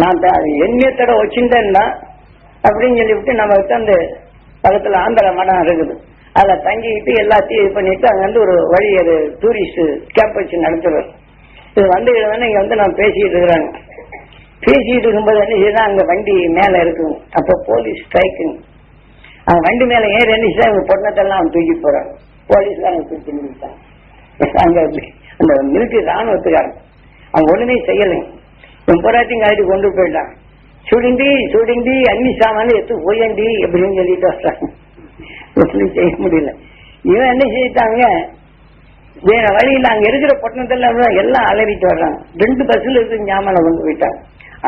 நான் எண்ணியத்தோட வச்சுட்டேன்னா அப்படின்னு சொல்லிவிட்டு நம்ம அந்த பக்கத்துல ஆந்திரா மடம் இருக்குது. அதுல தங்கிக்கிட்டு எல்லாத்தையும் இது பண்ணிட்டு அங்க வந்து ஒரு வழி ஒரு டூரிஸ்ட் கேம்ப் வச்சு நடத்துறோம். இது வந்து இங்க வந்து நான் பேசிட்டு இருக்கிறாங்க. பேசிட்டு இருக்கும்போது என்ன செய்யலாம் அங்க வண்டி மேல இருக்குங்க. அப்ப போலீஸ் ஸ்ட்ரைக்குங்க. அவன் வண்டி மேல ஏறி என்ன அவங்க பொண்ணத்தெல்லாம் அவன் தூக்கி போறாங்க. போலீஸ்காரங்க தூக்கி நிறுத்தாங்க. அங்க அந்த மிலிட்டரி ராணுவத்துக்காரன் அவன் ஒண்ணுமே செய்யலைங்க. என் போராட்டம் காட்டி கொண்டு போயிட்டான். சுடிண்டி அன்னி சாமான எடுத்து போயண்டி அப்படின்னு சொல்லிட்டு வர்றாங்க. ஒன்றும் செய்ய முடியல. இவன் என்ன செய்யிட்டாங்க வேற வழியில் அங்க இருக்கிற பட்டணத்துல எல்லாம் அலறிட்டு வர்றாங்க. 2 பஸ்ல இருக்கு ஞாபகம் கொண்டு போயிட்டாங்க.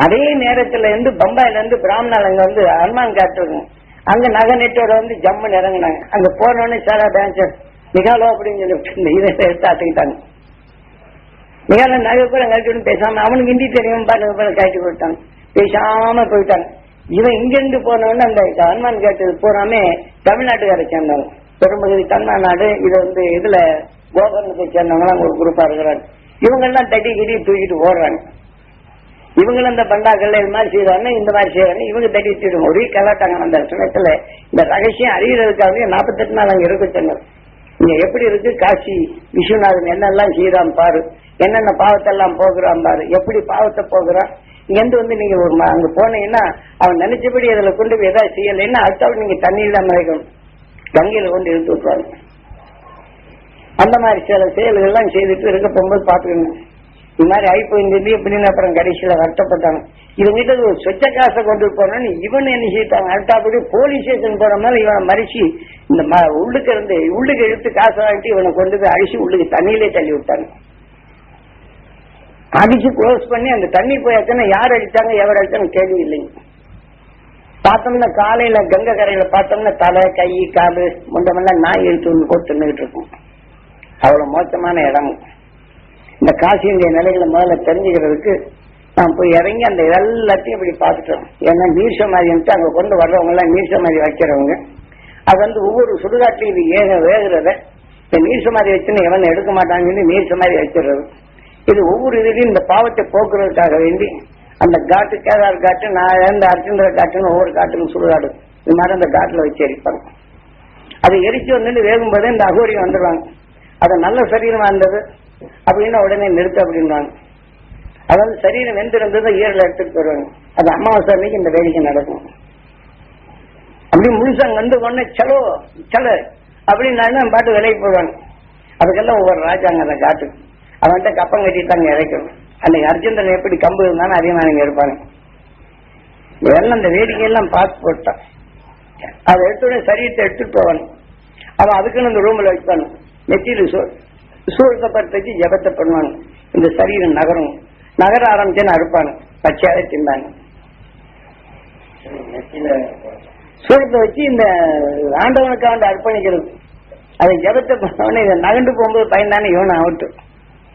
அதே நேரத்துல இருந்து பம்பாயில இருந்து பிராமணால் அங்க வந்து அனுமான் காட்டுருங்க. அங்க நகை நெட்டோட வந்து ஜம்முன்னு இறங்கினாங்க. அங்க போனோடனே சாரா டான்சர் நிகாலோ அப்படின்னு சொல்லி இதை எடுத்து ஆட்டுக்கிட்டாங்க. நிகால நகை கூட கட்டிட்டு பேசாம அவனுக்கு ஹிந்தி தெரியும் காட்டி கொடுத்தாங்க. பேசாம போயிட்டாங்க. இவன் இங்கிருந்து போனோன்னு அந்த அனுமான் கேட்டது போறாமே தமிழ்நாட்டுக்காரை சேர்ந்தவங்க பெரும்பகுதி தமிழ்நாடு. இது வந்து இதுல கோகர்ணத்தை சேர்ந்தவங்க ஒரு குரூப்பா இருக்கிறாங்க. இவங்க எல்லாம் தட்டி கிட்டி தூக்கிட்டு ஓடுறாங்க. இவங்களும் இந்த பண்டாக்கள் இது மாதிரி செய்யறாங்க இந்த மாதிரி செய்யறாங்க. இவங்க தட்டி தூக்கிட்டு ஒரே கலாட்டாங்க. அந்த சமயத்துல இந்த ரகசியம் அறியறதுக்காக 48 நாள் அங்க இருக்க சொன்னது. இங்க எப்படி இருக்கு காசி விஸ்வநாதன் என்னெல்லாம் செய்யறான் பாரு, என்னென்ன பாவத்தெல்லாம் போகிறான் பாரு, எப்படி பாவத்தை போகிறான். இங்க வந்து நீங்க ஒரு அங்க போனீங்கன்னா அவன் நினைச்சபடி அதுல கொண்டு போய் ஏதாவது செய்யலைன்னா அடுத்தவங்க நீங்க தண்ணியில தான் மறைக்கணும். கங்கையில கொண்டு இழுத்து விட்டுருவாங்க. அந்த மாதிரி சில செயல்கள் எல்லாம் செய்துட்டு இருக்க போகும்போது பாத்துக்கணும். இது மாதிரி ஆயிப்போயிருந்தது அப்படின்னு அப்புறம் கடைசியில வருத்தப்பட்டாங்க. இவங்கிட்ட ஒரு சொச்ச காசை கொண்டு போனோன்னு இவன் என்ன செய்யிட்டாங்க. அடுத்தபடி போலீஸ் ஸ்டேஷன் போற மாதிரி இவனை மறிச்சு இந்த உள்ளுக்கு இருந்து உள்ளுக்கு எடுத்து காசை வாங்கிட்டு இவனை கொண்டு போய் அழிச்சு உள்ளுக்கு தண்ணியிலே தள்ளி விட்டாங்க. அடிச்சு க்ளோஸ் பண்ணி அந்த தண்ணி போயாச்சுன்னா யார் அடிச்சாங்க எவர் அடிச்சாங்க கேள்வி இல்லைங்க. பார்த்தோம்னா காலையில கங்கை கரையில பார்த்தோம்னா தலை கை காலு முண்டமெல்லாம் நாய் எழுத்து போட்டு தின்னுகிட்டு இருக்கும். அவ்வளவு மோசமான இடம். இந்த காசியுடைய நிலைகளை முதல்ல தெரிஞ்சுக்கிறதுக்கு நான் போய் இறங்கி அந்த எல்லாத்தையும் இப்படி பார்த்துட்டோம். ஏன்னா நீர் சமாதி அங்க கொண்டு வர்றவங்க எல்லாம் நீர் சமாதி வைக்கிறவங்க அது ஒவ்வொரு சுடுகாட்டிலும் இது வேகிறத இந்த நீர் சமாதி வச்சுன்னு எவன் எடுக்க மாட்டாங்கன்னு நீர் சமாதி வச்சிடுறது. இது ஒவ்வொரு இதுலையும் இந்த பாவத்தை போக்குறதுக்காக வேண்டி அந்த காட்டு கேதார் காட்டு நான் இறந்த அர்ச்சந்திர காட்டுன்னு ஒவ்வொரு காட்டுக்கும் சுடுகாடு இது மாதிரி அந்த காட்டுல வச்சு எரிப்பாங்க. அதை எரிச்சு வந்து வேகும்போது இந்த அகோரியம் வந்துடுவாங்க. அது நல்ல சரீரமா இருந்தது அப்படின்னா உடனே நிறுத்த அப்படின்வாங்க. அதாவது சரீரம் வெந்திருந்ததை ஈரல எடுத்துட்டு வருவாங்க. அது அமாவாசை அன்னைக்கு இந்த வேடிக்கை நடக்கும். அப்படி முழுசாங்க வந்து உடனே சலோ சல அப்படின்னு பாட்டு விலைக்கு போடுவாங்க. அதுக்கெல்லாம் ஒவ்வொரு ராஜாங்க அந்த காட்டுக்கு அவன்கிட்ட கப்பம் கட்டிட்டு அங்க இறக்கணும். அன்னைக்கு அர்ஜுனன் எப்படி கம்பு இருந்தாலும் அதிகமாக இருப்பாங்க. இதெல்லாம் அந்த வேடிக்கையெல்லாம் பார்த்து போட்டான். அதை எடுத்த சரீரத்தை எடுத்துட்டு போவாங்க. அவன் அதுக்குன்னு இந்த ரூம்ல வைப்பாங்க. நெத்தியில சூழத்தை வச்சு ஜபத்தை பண்ணுவாங்க. இந்த சரீரம் நகரும் நகர ஆரம்பிச்சேன்னு அறுப்பாங்க. பச்சையாவே தின்னாங்க. சூழத்தை வச்சு இந்த ஆண்டவனுக்காக அர்ப்பணிக்கிறது. அதை ஜபத்தை பண்ணவனே இதை நகண்டு போகும்போது பயன்தானே இவனை அவுட்டு.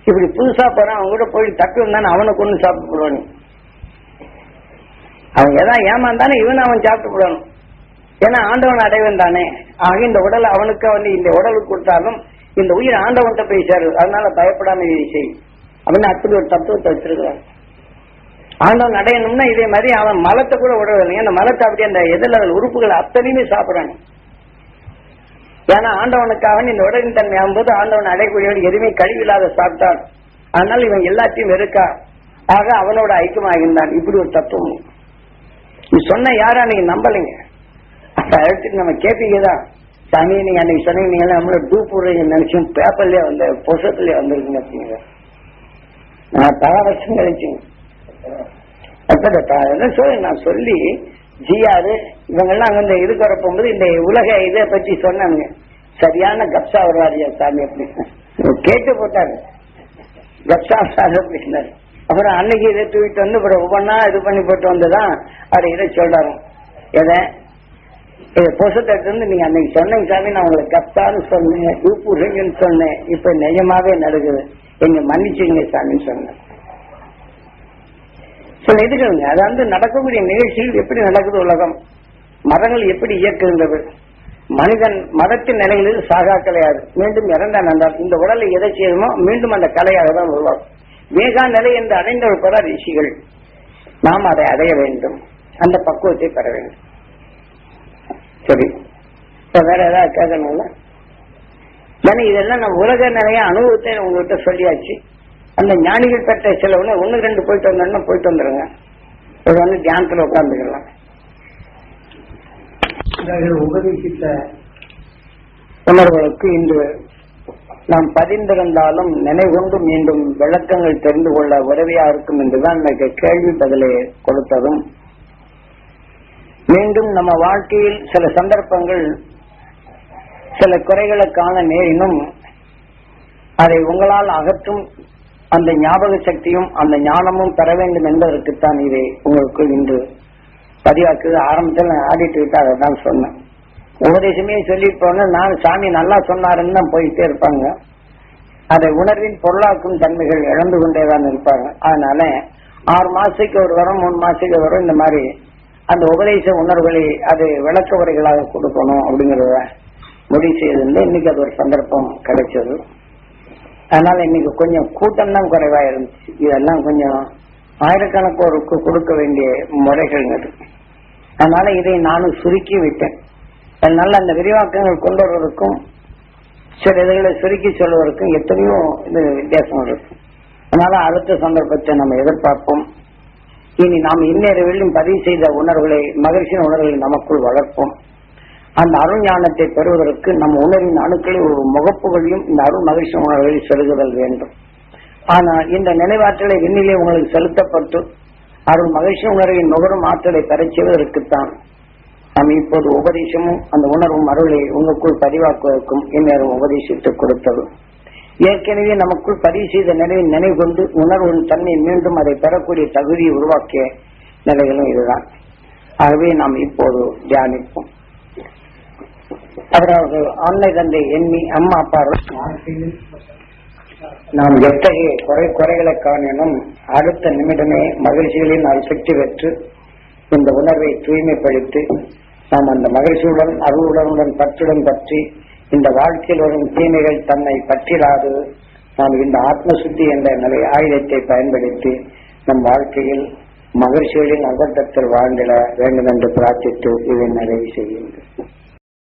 இப்படி புதுசா போறான் அவங்க கூட போய் தப்பி வந்தானே அவனை கொண்டு சாப்பிட்டு போடுவானு. அவங்க ஏதாவது ஏமாந்தானே இவனை அவன் சாப்பிட்டு போடணும். ஏன்னா ஆண்டவன் அடைவன் தானே. ஆக இந்த உடலை அவனுக்கு இந்த உடலுக்கு கொடுத்தாலும் இந்த உயிர் ஆண்டவன்கிட்ட போய் சேரு. அதனால பயப்படாம இதை செய் அப்படின்னு அப்படி ஒரு தத்துவத்தை வச்சிருக்கிறான். ஆண்டவன் அடையணும்னா இதே மாதிரி அவன் மலத்தை கூட விடுறதில்லை. அந்த மலத்தை அப்படி அந்த எதில் உறுப்புகள் அத்தனையுமே சாப்பிடறாங்க. ஏன்னா ஆண்டவனுக்காக இந்த உடலின் தன்மை ஆகும்போது ஆண்டவன் அடையக்கூடியவன் எதுவுமே கழிவில்லாத சாப்பிட்டான். அதனால இவன் எல்லாத்தையும் வெறுக்கா. ஆக அவனோட ஐக்கியமாகின்றான். இப்படி ஒரு தத்துவம் நீ சொன்ன யாரும் அன்னைக்கு நம்பலைங்க. எடுத்துட்டு நம்ம கேட்பீங்கதான் சாமி நீங்க அன்னைக்கு சொன்னீங்க நீங்க நம்மளோட டூப்புறீங்க நினைச்சும் பேப்பர்லயே வந்து புஸ்தகத்திலேயே வந்திருக்குங்க அப்படிங்க. நான் பல வருஷம் கழிச்சுங்க நான் சொல்லி ஜிஆரு இவங்கெல்லாம் அங்க இந்த இதுக்கு வர போகும்போது இந்த உலக இதை பற்றி சொன்னாங்க. சரியான கப்சா வருவாரியா சாமி அப்படின்னு கேட்டு போட்டாரு. கப்சா சார் அப்படின்னாரு. அப்புறம் அன்னைக்கு இதை தூக்கிட்டு வந்து அப்புறம் ஒவ்வொன்னா இது பண்ணி போட்டு வந்துதான் அவர் இதை சொல்றாரு. எதை இதை புசத்தை எடுத்து நீங்க அன்னைக்கு சொன்னீங்க சாமி நான் உங்களுக்கு கப்சான்னு சொன்னேன் தூப்புறீங்கன்னு சொன்னேன். இப்ப நிஜமாவே நடக்குது எங்க மன்னிச்சுங்க சாமின்னு சொன்னேன். சில இதுகளுங்க அது நடக்கக்கூடிய நிகழ்ச்சிகள் எப்படி நடக்குது உலகம் மதங்கள் எப்படி இயக்குகின்றது. மனிதன் மதத்தின் நிலையில் சாகா கலையாது. மீண்டும் இறந்தான் என்றால் இந்த உடலை எதை செய்யணுமோ மீண்டும் அந்த கலையாக தான் உருவாகும். வேகா நிலை என்று அடைந்தவர் பெற ரிஷிகள். நாம் அதை அடைய வேண்டும். அந்த பக்குவத்தை பெற வேண்டும். சரி இப்ப வேற ஏதாவது கேட்கணும்ல? ஏன்னா இதெல்லாம் நம்ம உலக நிலைய அனுபவத்தை உங்ககிட்ட சொல்லியாச்சு. அந்த ஞானிகள் பெற்ற சில ஒண்ணு ரெண்டு போயிட்டு வந்தோம்னா போயிட்டு வந்துருங்க. இது தியானத்துல உட்கார்ந்துக்கலாம். உபதேசித்த உணர்வுகளுக்கு இன்று நாம் பதிந்திருந்தாலும் நினைவுகொண்டு மீண்டும் விளக்கங்கள் தெரிந்து கொள்ள உதவியா இருக்கும் என்றுதான் எனக்கு கேள்வி பதிலை கொடுத்ததும் மீண்டும் நம்ம வாழ்க்கையில் சில சந்தர்ப்பங்கள் சில குறைகளை காண நேரினும் அதை உங்களால் அகற்றும் அந்த ஞாபக சக்தியும் அந்த ஞானமும் பெற வேண்டும் என்பதற்குத்தான் இதை உங்களுக்கு இன்று பதிவாக்குது. ஆரம்பத்தில் நான் ஆடிட்டு விட்டு அதை தான் சொன்னேன். உபதேசமே சொல்லிட்டு போன நான் சாமி நல்லா சொன்னாருன்னு தான் போயிட்டே இருப்பாங்க. அதை உணர்வின் பொருளாக்கும் தன்மைகள் இழந்து கொண்டேதான் இருப்பாங்க. அதனால 6 மாசத்துக்கு ஒரு வரும் 3 மாசத்துக்கு வரும் இந்த மாதிரி அந்த உபதேச உணர்வுகளை அது விளக்க உரைகளாக கொடுக்கணும் அப்படிங்கறத முடிவு செய்திருந்து இன்னைக்கு அது ஒரு சந்தர்ப்பம் கிடைச்சது. அதனால இன்னைக்கு கொஞ்சம் கூட்டம் தான் குறைவா இருந்துச்சு. இதெல்லாம் கொஞ்சம் ஆயிரக்கணக்கோருக்கு கொடுக்க வேண்டிய முறைகள். அதனால இதை நானும் சுருக்கி விட்டேன். அதனால அந்த விரிவாக்கங்கள் கொண்டு வருவதற்கும் சில இதுகளை சுருக்கி சொல்வதற்கும் எத்தனையோ இது வித்தியாசம் இருக்கு. அதனால அடுத்த சந்தர்ப்பத்தை நம்ம எதிர்பார்ப்போம். இனி நாம் இன்னொரு பதிவு செய்த உணர்வுகளை மகிழ்ச்சியின் உணர்வுகளை நமக்குள் வளர்ப்போம். அந்த அருள் ஞானத்தை பெறுவதற்கு நம் உணர்வின் அணுக்களில் ஒரு முகப்புகளையும் இந்த அருள் மகிழ்ச்சி உணர்வுகளில் செலுத்துதல் வேண்டும். ஆனால் இந்த நினைவாற்றலை விண்ணிலே உங்களுக்கு செலுத்தப்பட்டு அருள் மகிழ்ச்சி உணர்வின் நுகரும் ஆற்றலை பெறச் செய்வதற்குத்தான் நாம் இப்போது உபதேசமும் அந்த உணர்வும் அருளை உங்களுக்குள் பதிவாக்குவதற்கும் இந்நேரம் உபதேசித்துக் கொடுத்தது. ஏற்கனவே நமக்குள் பதிவு செய்த நிலையை நினைவு கொண்டு உணர்வின் தன்மை மீண்டும் அதை பெறக்கூடிய தகுதியை உருவாக்கிய நிலைகளும் இதுதான். ஆகவே நாம் இப்போது தியானிப்போம். அதாவது ஆன்லை தந்தை எண்ணி அம்மா அப்பா நாம் எத்தகைய குறைகளை காணினும் அடுத்த நிமிடமே மகிழ்ச்சிகளின் சக்தி பெற்று இந்த உணர்வை தூய்மைப்படுத்தி நாம் அந்த மகிழ்ச்சியுடன் அருளுடன் பற்றுடன் பற்றி இந்த வாழ்க்கையில் வரும் தீமைகள் தன்னை பற்றிடாது நாம் இந்த ஆத்மசுத்தி என்ற நிலை ஆயுதத்தை பயன்படுத்தி நம் வாழ்க்கையில் மகிழ்ச்சிகளின் அகட்டத்தில் வாழ்ந்திட வேண்டும் என்று பிரார்த்தித்து இதை நிறைவு செய்கின்றோம்.